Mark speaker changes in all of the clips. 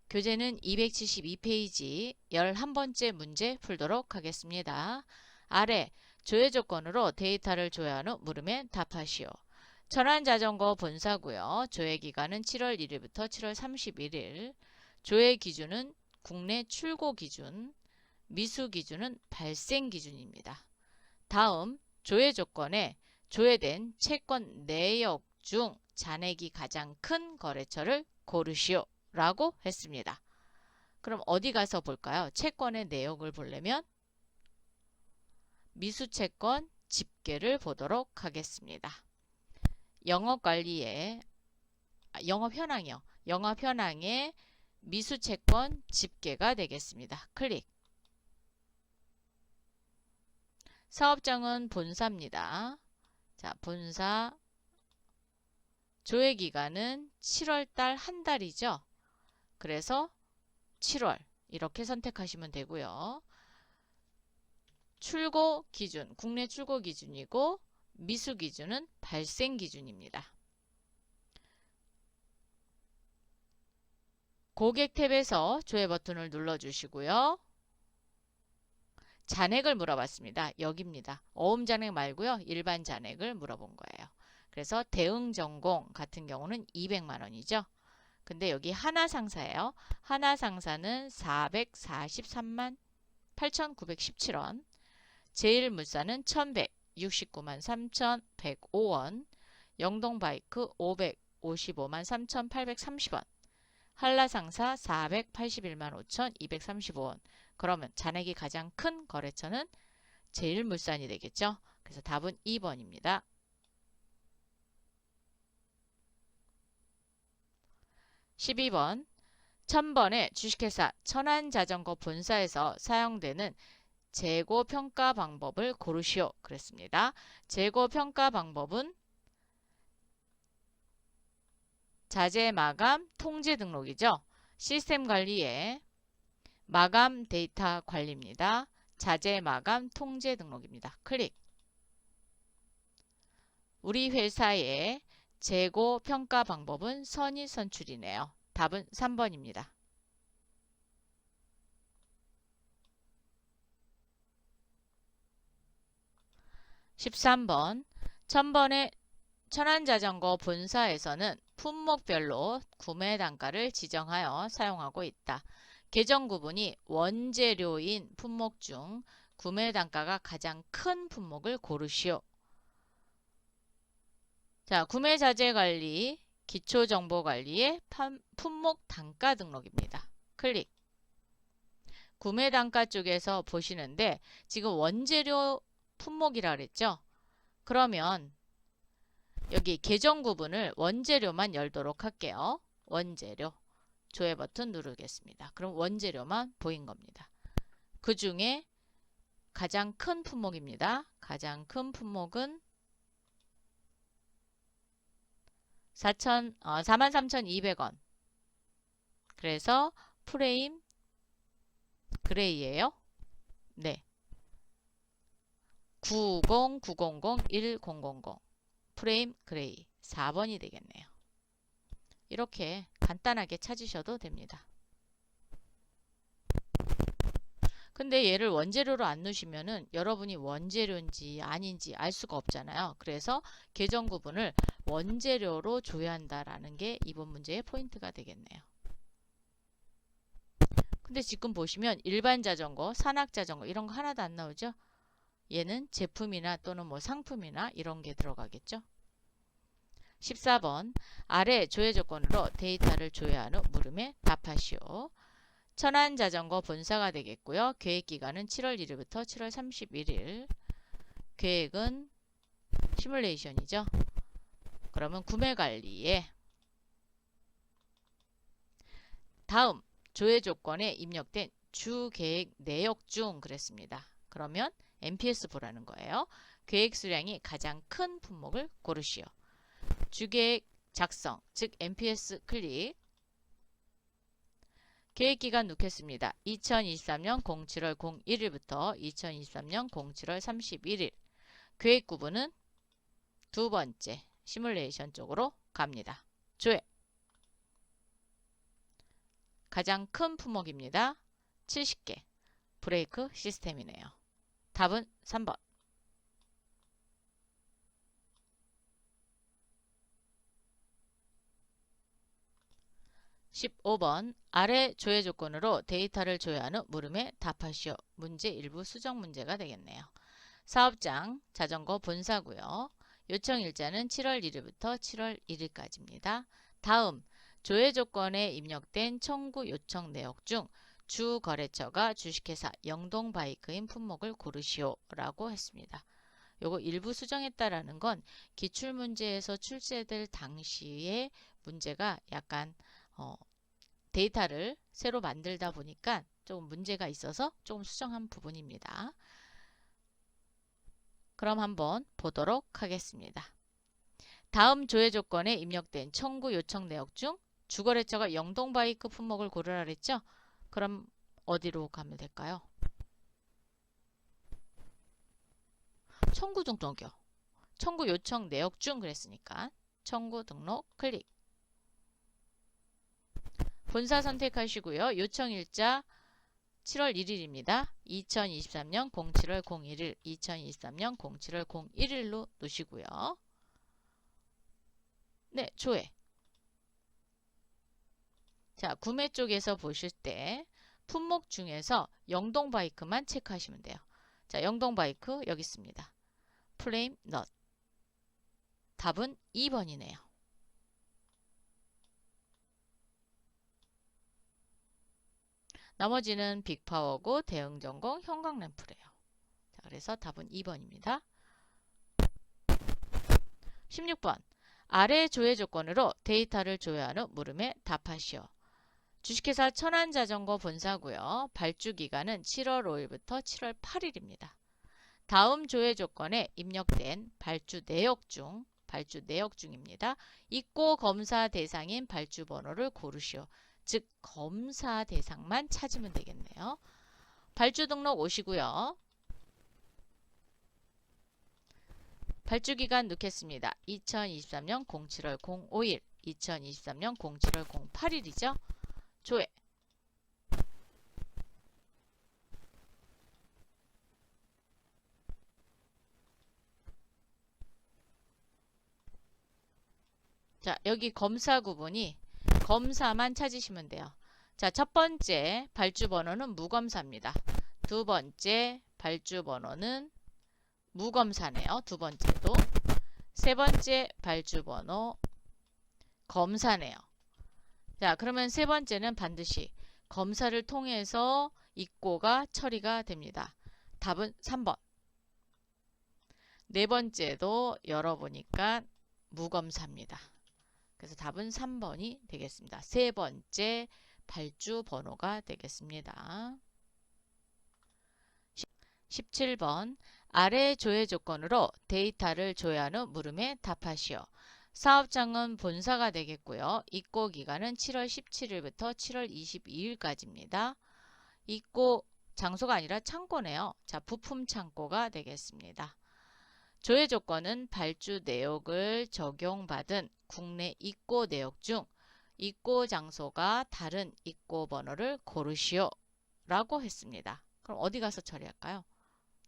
Speaker 1: 교재는 272페이지 11번째 문제 풀도록 하겠습니다. 아래 조회 조건으로 데이터를 조회한 후 물음에 답하시오. 천안자전거 본사고요. 조회 기간은 7월 1일부터 7월 31일. 조회 기준은 국내 출고 기준, 미수 기준은 발생 기준입니다. 다음 조회 조건에 조회된 채권 내역 중 잔액이 가장 큰 거래처를 고르시오 라고 했습니다. 그럼 어디 가서 볼까요? 채권의 내역을 보려면 미수채권 집계를 보도록 하겠습니다. 영업관리에 영업현황이요. 영업현황에 미수채권 집계가 되겠습니다. 클릭. 사업장은 본사입니다. 자, 본사 조회기간은 7월달 한 달이죠. 그래서 7월 이렇게 선택하시면 되고요. 출고 기준, 국내 출고 기준이고 미수 기준은 발생 기준입니다. 고객 탭에서 조회 버튼을 눌러주시고요. 잔액을 물어봤습니다. 여기입니다. 어음 잔액 말고요. 일반 잔액을 물어본 거예요. 그래서 대응전공 같은 경우는 200만 원이죠. 근데 여기 하나상사예요. 하나상사는 443만 8,917원. 제일물산은 1,169만 3,105원. 영동바이크 555만 3,830원. 한라상사 481만 5,235원. 그러면 잔액이 가장 큰 거래처는 제일물산이 되겠죠. 그래서 답은 2번입니다. 12번 1000번의 주식회사 천안자전거 본사에서 사용되는 재고평가 방법을 고르시오. 그랬습니다. 재고평가 방법은 자재 마감 통제 등록이죠. 시스템 관리에 마감 데이터 관리입니다. 자재 마감 통제 등록입니다. 클릭. 우리 회사의 재고 평가 방법은 선의 선출이네요. 답은 3번입니다. 13번 1000번의 천안자전거 본사에서는 품목별로 구매 단가를 지정하여 사용하고 있다. 계정 구분이 원재료인 품목 중 구매 단가가 가장 큰 품목을 고르시오. 자, 구매 자재 관리, 기초 정보 관리의 품목 단가 등록입니다. 클릭. 구매 단가 쪽에서 보시는데 지금 원재료 품목이라 그랬죠? 그러면 여기 계정 구분을 원재료만 열도록 할게요. 원재료. 조회 버튼 누르겠습니다. 그럼 원재료만 보인 겁니다. 그 중에 가장 큰 품목입니다. 가장 큰 품목은 43,200원. 그래서 프레임 그레이예요. 네. 909001000 프레임 그레이 4번이 되겠네요. 이렇게 간단하게 찾으셔도 됩니다. 근데 얘를 원재료로 안 넣으시면은 여러분이 원재료인지 아닌지 알 수가 없잖아요. 그래서 계정 구분을 원재료로 조회한다라는 게 이번 문제의 포인트가 되겠네요. 근데 지금 보시면 일반 자전거, 산악 자전거 이런 거 하나도 안 나오죠? 얘는 제품이나 또는 뭐 상품이나 이런 게 들어가겠죠? 14번 아래 조회 조건으로 데이터를 조회한 후 물음에 답하시오. 천안자전거 본사가 되겠고요. 계획기간은 7월 1일부터 7월 31일. 계획은 시뮬레이션이죠. 그러면 구매관리에 다음 조회 조건에 입력된 주계획 내역 중 그랬습니다. 그러면 MPS 보라는 거예요. 계획 수량이 가장 큰 품목을 고르시오. 주계획 작성, 즉 MPS 클릭. 계획기간 넣겠습니다. 2023년 07월 01일부터 2023년 07월 31일. 계획 구분은 두 번째 시뮬레이션 쪽으로 갑니다. 조회. 가장 큰 품목입니다. 70개. 브레이크 시스템이네요. 답은 3번. 15번 아래 조회 조건으로 데이터를 조회하는 물음에 답하시오. 문제 일부 수정 문제가 되겠네요. 사업장 자전거 본사고요. 요청일자는 7월 1일부터 7월 1일까지입니다. 다음 조회 조건에 입력된 청구 요청 내역 중 주 거래처가 주식회사 영동바이크인 품목을 고르시오 라고 했습니다. 요거 일부 수정했다라는 건 기출문제에서 출제될 당시에 문제가 약간 데이터를 새로 만들다 보니까 조금 문제가 있어서 조금 수정한 부분입니다. 그럼 한번 보도록 하겠습니다. 다음 조회 조건에 입력된 청구 요청 내역 중 주거래처가 영동바이크 품목을 고르라 그랬죠? 그럼 어디로 가면 될까요? 청구 등록이요. 청구 요청 내역 중 그랬으니까 청구 등록 클릭. 본사 선택하시고요. 요청일자 7월 1일입니다. 2023년 07월 01일, 2023년 07월 01일로 놓으시고요. 네, 조회. 자, 구매 쪽에서 보실 때 품목 중에서 영동바이크만 체크하시면 돼요. 자, 영동바이크 여기 있습니다. 프레임 넛. 답은 2번이네요. 나머지는 빅파워고 대응전공 형광램프래요. 자, 그래서 답은 2번입니다. 16번 아래 조회 조건으로 데이터를 조회하는 물음에 답하시오. 주식회사 천안자전거 본사고요. 발주기간은 7월 5일부터 7월 8일입니다. 다음 조회 조건에 입력된 발주 내역 중입니다. 입고 검사 대상인 발주 번호를 고르시오. 즉 검사 대상만 찾으면 되겠네요. 발주 등록 오시고요. 발주기간 넣겠습니다. 2023년 07월 05일, 2023년 07월 08일이죠. 조회. 자, 여기 검사 구분이 검사만 찾으시면 돼요. 자, 첫 번째 발주 번호는 무검사입니다. 두 번째 발주 번호는 무검사네요. 두 번째도. 세 번째 발주 번호 검사네요. 자, 그러면 세 번째는 반드시 검사를 통해서 입고가 처리가 됩니다. 답은 3번. 네 번째도 열어보니까 무검사입니다. 그래서 답은 3번이 되겠습니다. 세 번째 발주 번호가 되겠습니다. 17번 아래 조회 조건으로 데이터를 조회하는 물음에 답하시오. 사업장은 본사가 되겠고요. 입고 기간은 7월 17일부터 7월 22일까지입니다. 입고 장소가 아니라 창고네요. 자, 부품 창고가 되겠습니다. 조회 조건은 발주 내역을 적용받은 국내 입고 내역 중 입고 장소가 다른 입고 번호를 고르시오 라고 했습니다. 그럼 어디 가서 처리할까요?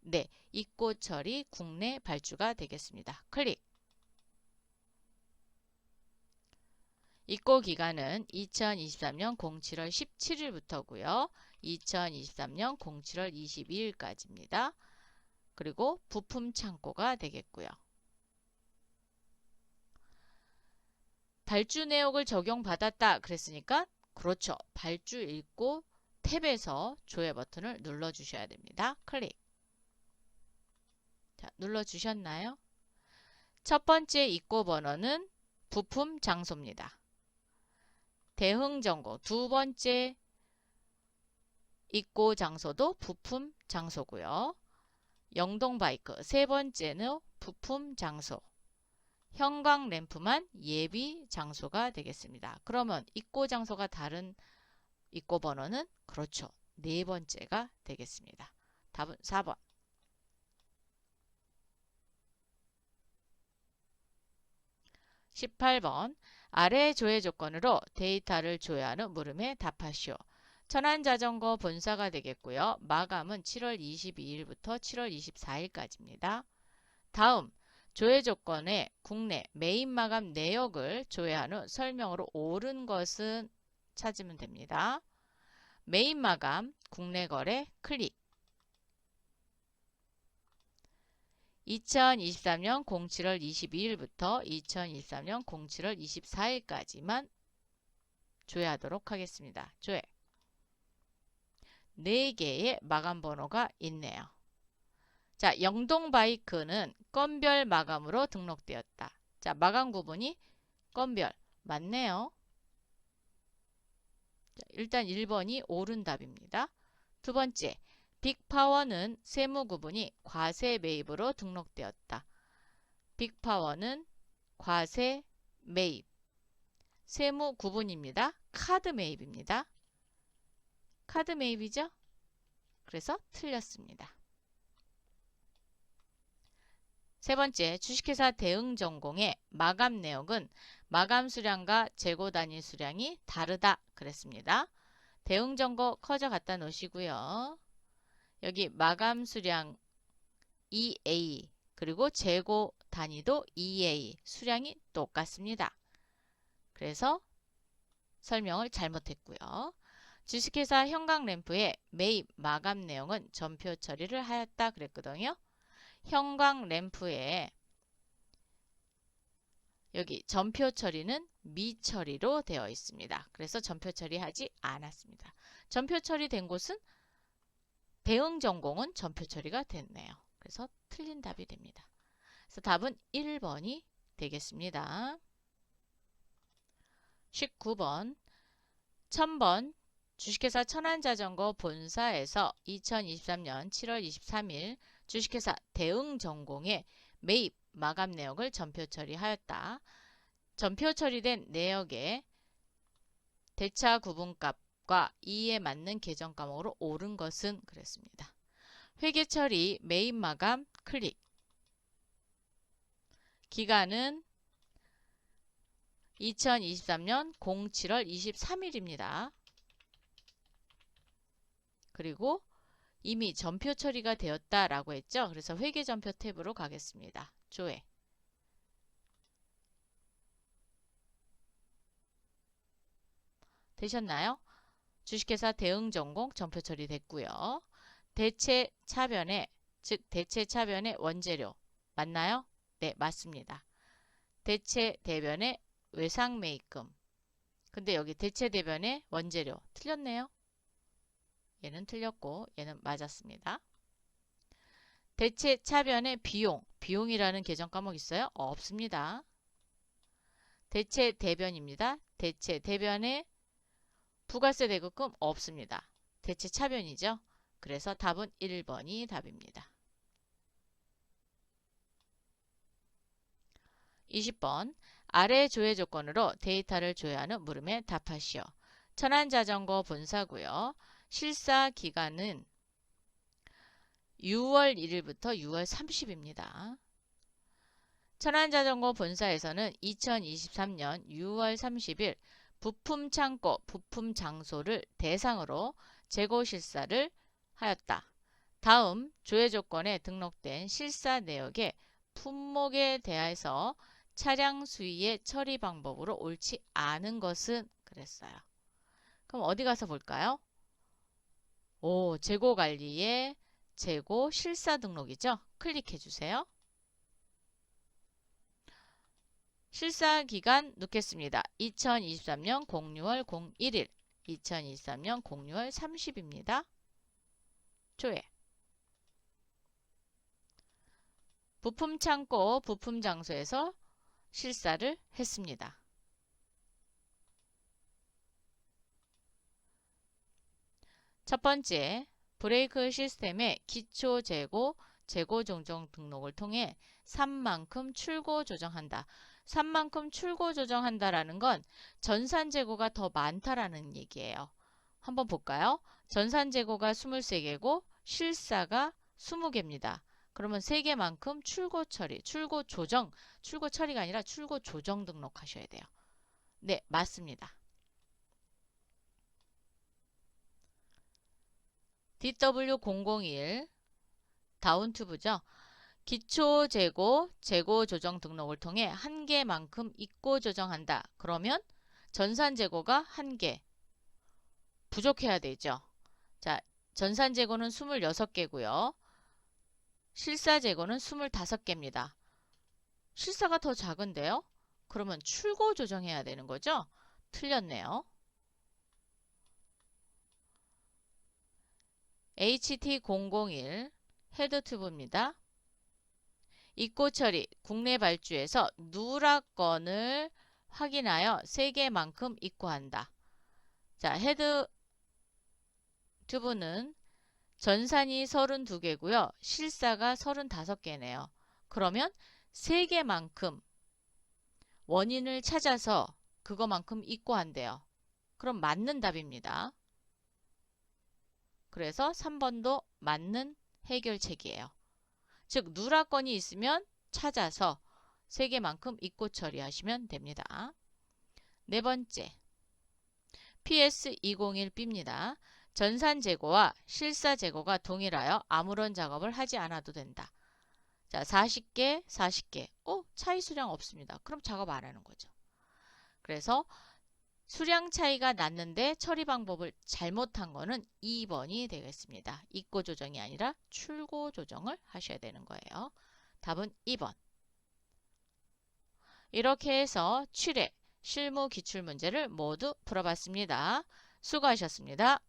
Speaker 1: 네, 입고 처리 국내 발주가 되겠습니다. 클릭. 입고 기간은 2023년 07월 17일부터고요. 2023년 07월 22일까지입니다. 그리고 부품 창고가 되겠고요. 발주 내역을 적용받았다 그랬으니까 그렇죠. 발주 읽고 탭에서 조회 버튼을 눌러주셔야 됩니다. 클릭. 자, 눌러주셨나요? 첫 번째 입고 번호는 부품 장소입니다. 대응전공 두 번째 입고 장소도 부품 장소고요. 영동바이크 세 번째는 부품 장소. 형광램프만 예비 장소가 되겠습니다. 그러면 입고 장소가 다른 입고 번호는 그렇죠. 네 번째가 되겠습니다. 답은 4번. 18번 아래 조회 조건으로 데이터를 조회하는 물음에 답하시오. 천안자전거 본사가 되겠고요. 마감은 7월 22일부터 7월 24일까지입니다. 다음 조회 조건에 국내 메인 마감 내역을 조회한 후 설명으로 옳은 것은 찾으면 됩니다. 메인 마감, 국내 거래, 클릭. 2023년 07월 22일부터 2023년 07월 24일까지만 조회하도록 하겠습니다. 조회. 4개의 마감 번호가 있네요. 자, 영동바이크는 건별 마감으로 등록되었다. 자, 마감 구분이 건별. 맞네요. 자, 일단 1번이 옳은 답입니다. 두 번째, 빅파워는 세무 구분이 과세 매입으로 등록되었다. 빅파워는 과세 매입. 세무 구분입니다. 카드 매입입니다. 카드 매입이죠? 그래서 틀렸습니다. 세 번째, 주식회사 대응전공의 마감 내역은 마감 수량과 재고 단위 수량이 다르다 그랬습니다. 대응전공 커져 갖다 놓으시고요. 여기 마감 수량 EA 그리고 재고 단위도 EA 수량이 똑같습니다. 그래서 설명을 잘못했고요. 주식회사 형광램프의 매입 마감 내용은 전표 처리를 하였다 그랬거든요. 형광램프에 여기 전표 처리는 미처리로 되어 있습니다. 그래서 전표 처리하지 않았습니다. 전표 처리된 곳은 대응전공은 전표 처리가 됐네요. 그래서 틀린 답이 됩니다. 그래서 답은 1번이 되겠습니다. 19번 1000번 주식회사 천안자전거 본사에서 2023년 7월 23일 주식회사 대응전공의 매입 마감 내역을 전표 처리하였다. 전표 처리된 내역에 대차 구분값과 이에 맞는 계정 과목으로 옳은 것은 그랬습니다. 회계 처리 매입 마감 클릭. 기간은 2023년 07월 23일입니다. 그리고 이미 전표 처리가 되었다라고 했죠. 그래서 회계 전표 탭으로 가겠습니다. 조회. 되셨나요? 주식회사 대응전공 전표 처리됐고요. 대체 차변에 즉 대체 차변의 원재료 맞나요? 네, 맞습니다. 대체 대변의 외상 매입금. 근데 여기 대체 대변의 원재료 틀렸네요. 얘는 틀렸고 얘는 맞았습니다. 대체 차변의 비용. 비용이라는 계정 과목 있어요? 없습니다. 대체 대변입니다. 대체 대변의 부가세 대급금 없습니다. 대체 차변이죠. 그래서 답은 1번이 답입니다. 20번 아래 조회 조건으로 데이터를 조회하는 물음에 답하시오. 천안자전거 본사고요. 실사 기간은 6월 1일부터 6월 30일입니다. 천안자전거 본사에서는 2023년 6월 30일 부품 창고, 부품 장소를 대상으로 재고 실사를 하였다. 다음 조회 조건에 등록된 실사 내역의 품목에 대해서 차량 수위의 처리 방법으로 옳지 않은 것은 그랬어요. 그럼 어디 가서 볼까요? 재고 관리의 재고 실사 등록이죠. 클릭해 주세요. 실사 기간 넣겠습니다. 2023년 06월 01일, 2023년 06월 30입니다. 조회. 부품 창고, 부품 장소에서 실사를 했습니다. 첫 번째, 브레이크 시스템의 기초 재고, 재고 종종 등록을 통해 산만큼 출고 조정한다. 산만큼 출고 조정한다라는 건 전산 재고가 더 많다라는 얘기예요. 한번 볼까요? 전산 재고가 23개고 실사가 20개입니다. 그러면 3개만큼 출고 처리, 출고 조정, 출고 처리가 아니라 출고 조정 등록하셔야 돼요. 네, 맞습니다. DW001 다운튜브죠. 기초 재고, 재고 조정 등록을 통해 1개만큼 입고 조정한다. 그러면 전산 재고가 1개. 부족해야 되죠. 자, 전산 재고는 26개고요. 실사 재고는 25개입니다. 실사가 더 작은데요? 그러면 출고 조정해야 되는 거죠? 틀렸네요. HT001 헤드튜브입니다. 입고 처리, 국내 발주에서 누락건을 확인하여 3개만큼 입고한다. 자, 헤드튜브는 전산이 32개고요. 실사가 35개네요. 그러면 3개만큼 원인을 찾아서 그거만큼 입고한대요. 그럼 맞는 답입니다. 그래서 3번도 맞는 해결책이에요. 즉 누락건이 있으면 찾아서 3개만큼 입고 처리하시면 됩니다. 네 번째 PS201B입니다. 전산 재고와 실사 재고가 동일하여 아무런 작업을 하지 않아도 된다. 자, 40개, 40개. 차이 수량 없습니다. 그럼 작업 안 하는 거죠. 그래서 수량 차이가 났는데 처리 방법을 잘못한 거는 2번이 되겠습니다. 입고 조정이 아니라 출고 조정을 하셔야 되는 거예요. 답은 2번. 이렇게 해서 7회 실무 기출문제를 모두 풀어봤습니다. 수고하셨습니다.